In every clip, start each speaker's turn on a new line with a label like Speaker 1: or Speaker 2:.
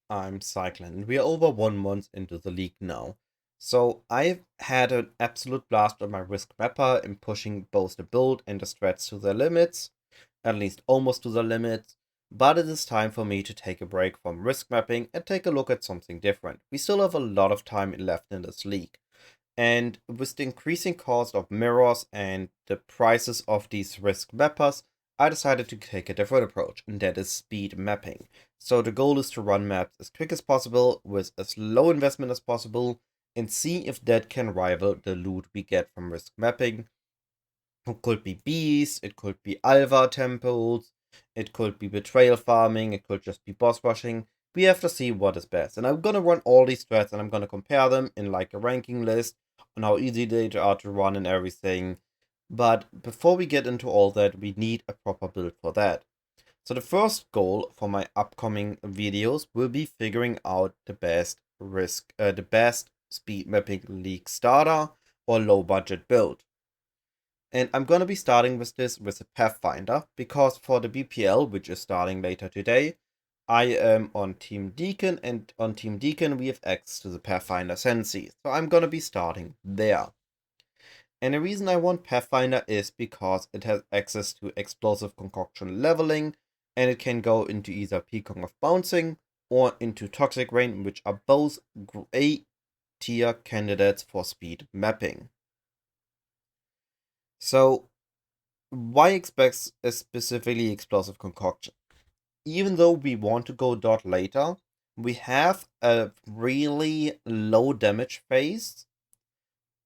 Speaker 1: I'm Cyclon. We are over 1 month into the league now. So I've had an absolute blast on my risk mapper in pushing both the build and the strats to their limits, at least almost to their limits. But it is time for me to take a break from risk mapping and take a look at something different. We still have a lot of time left in this league. And with the increasing cost of mirrors and the prices of these risk mappers, I decided to take a different approach, and that is speed mapping. So the goal is to run maps as quick as possible with as low investment as possible and see if that can rival the loot we get from risk mapping. It could be bees, it could be Alva temples, it could be betrayal farming, it could just be boss rushing. We have to see what is best. And I'm gonna run all these strats and I'm gonna compare them in like a ranking list on how easy they are to run and everything. But before we get into all that, we need a proper build for that. So the first goal for my upcoming videos will be figuring out the best speed mapping league starter or low budget build. And I'm gonna be starting with this with a Pathfinder, because for the BPL, which is starting later today, I am on Team Deacon, and on Team Deacon we have access to the Pathfinder Sensi. So I'm gonna be starting there. And the reason I want Pathfinder is because it has access to Explosive Concoction leveling, and it can go into either PConc of Bouncing or into Toxic Rain, which are both A tier candidates for speed mapping. So why expect specifically Explosive Concoction? Even though we want to go dot later, we have a really low damage phase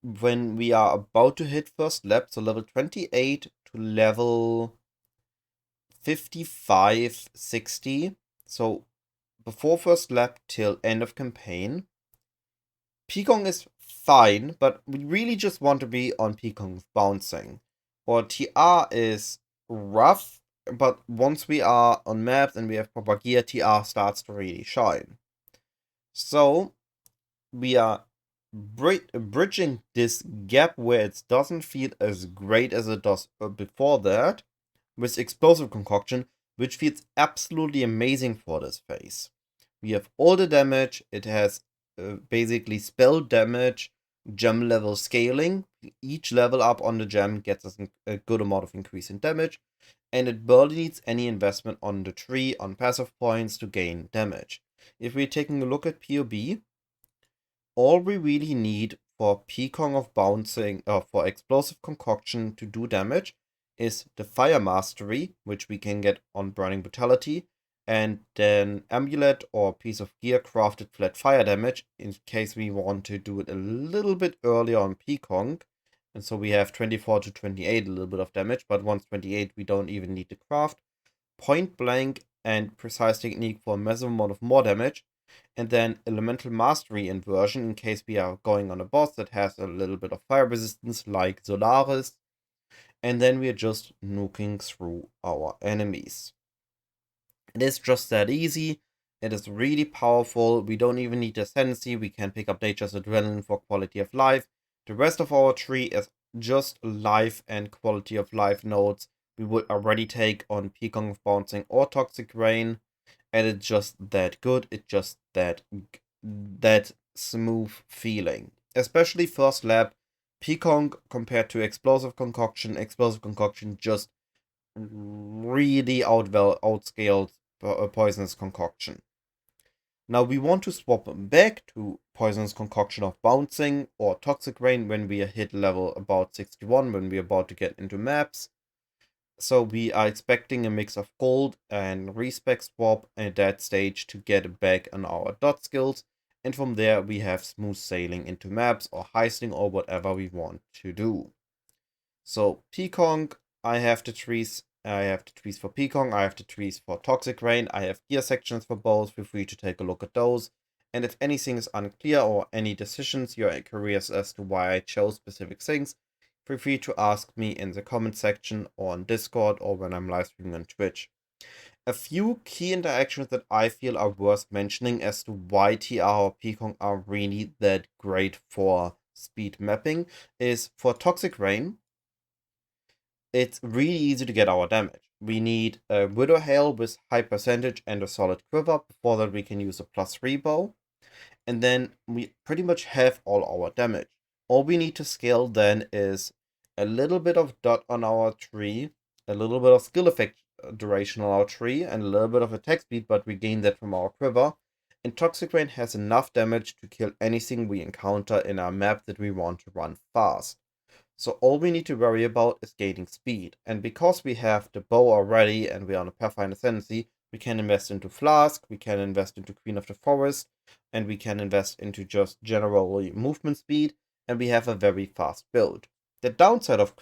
Speaker 1: when we are about to hit first lap, so level 28 to level 55, 60. So before first lap till end of campaign. PConc is fine, but we really just want to be on PConc Bouncing. Or TR is rough, but once we are on maps and we have proper gear, TR starts to really shine. So we are bridging this gap where it doesn't feel as great as it does before that with Explosive Concoction, which feels absolutely amazing for this phase. We have all the damage, it has basically spell damage, gem level scaling. Each level up on the gem gets us a good amount of increase in damage, and it barely needs any investment on the tree on passive points to gain damage. If we're taking a look at POB, all we really need for PConc of Bouncing, for Explosive Concoction to do damage is the Fire Mastery, which we can get on Burning Brutality, and then Amulet or Piece of Gear crafted flat fire damage in case we want to do it a little bit earlier on PConc. And so we have 24 to 28, a little bit of damage, but once 28 we don't even need to craft. Point Blank and Precise Technique for a massive amount of more damage, and then Elemental Mastery inversion in case we are going on a boss that has a little bit of fire resistance like Solaris, and then we are just nuking through our enemies. It is just that easy. It is really powerful. We don't even need Ascendancy. We can pick up Nature's Adrenaline for quality of life. The rest of our tree is just life and quality of life nodes we would already take on PConc of Bouncing or Toxic Rain, and it's just that good. It's just that smooth feeling. Especially first lap, PConc compared to Explosive Concoction just really outscaled Poisonous Concoction. Now we want to swap back to Poisonous Concoction of Bouncing or Toxic Rain when we hit level about 61, when we're about to get into maps. So we are expecting a mix of gold and respec swap at that stage to get back on our dot skills. And from there we have smooth sailing into maps or heisting or whatever we want to do. So PConc, I have the trees for PConc, I have the trees for Toxic Rain, I have gear sections for both, feel free to take a look at those. And if anything is unclear or any decisions you're curious as to why I chose specific things, feel free to ask me in the comment section or on Discord or when I'm live streaming on Twitch. A few key interactions that I feel are worth mentioning as to why TR or PConc are really that great for speed mapping is for Toxic Rain, it's really easy to get our damage. we need a Widow Hail with high percentage and a solid quiver. Before that, we can use a +3 bow. And then we pretty much have all our damage. All we need to scale then is a little bit of dot on our tree, a little bit of skill effect duration on our tree, and a little bit of attack speed, but we gain that from our quiver. And Toxic Rain has enough damage to kill anything we encounter in our map that we want to run fast. So all we need to worry about is gaining speed. And because we have the bow already and we are on a Pathfinder Ascendancy, we can invest into Flask, we can invest into Queen of the Forest, and we can invest into just generally movement speed, and we have a very fast build. The downside of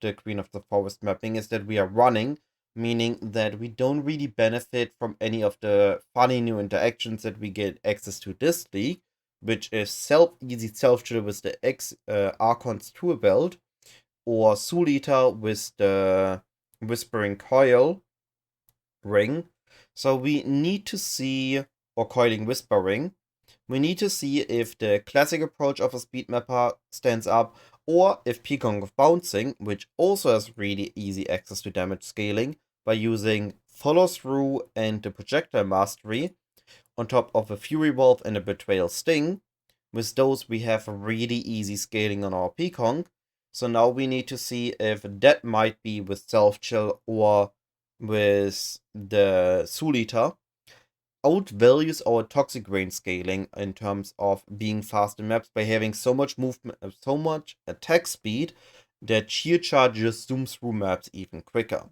Speaker 1: the Queen of the Forest mapping is that we are running, meaning that we don't really benefit from any of the funny new interactions that we get access to this league, which is easy self-chill with the Archon's tool belt, or Soul Eater with the Whispering Coil ring. So we need to see, or Coiling Whispering, we need to see if the classic approach of a Speedmapper stands up, or if PConc of Bouncing, which also has really easy access to damage scaling by using Follow Through and the Projectile Mastery, on top of a Fury Wolf and a Betrayal Sting. With those, we have really easy scaling on our PConc. So now we need to see if that might be with Self-Chill or with the Soul Eater. Outvalues our Toxic Rain scaling in terms of being fast in maps by having so much movement, so much attack speed that Sheer Charges zoom through maps even quicker.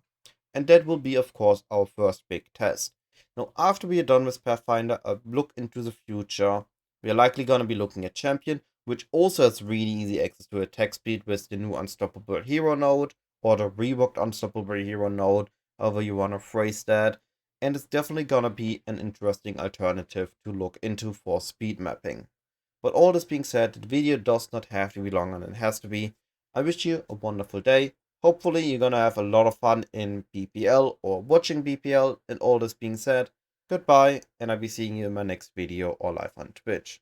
Speaker 1: And that will be, of course, our first big test. Now, after we are done with Pathfinder, a look into the future, we are likely going to be looking at Champion, which also has really easy access to attack speed with the new Unstoppable Hero node, or the reworked Unstoppable Hero node, however you want to phrase that. And it's definitely going to be an interesting alternative to look into for speed mapping. But all this being said, the video does not have to be longer than it has to be. I wish you a wonderful day. Hopefully you're gonna have a lot of fun in BPL or watching BPL, and all this being said, goodbye, and I'll be seeing you in my next video or live on Twitch.